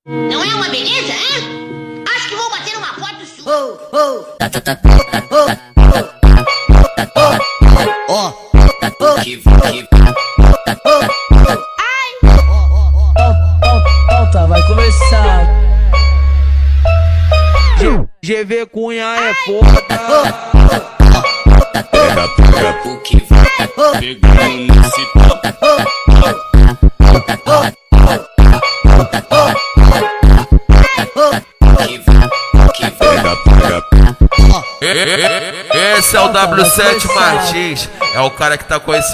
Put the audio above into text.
Não é uma beleza, hein? Acho que vou bater uma foto sua. Volta, vai começar. GV Cunha é foda. Pega o que vai pegando nesse pau. Esse é o W7 Martins, é o cara que tá conhecido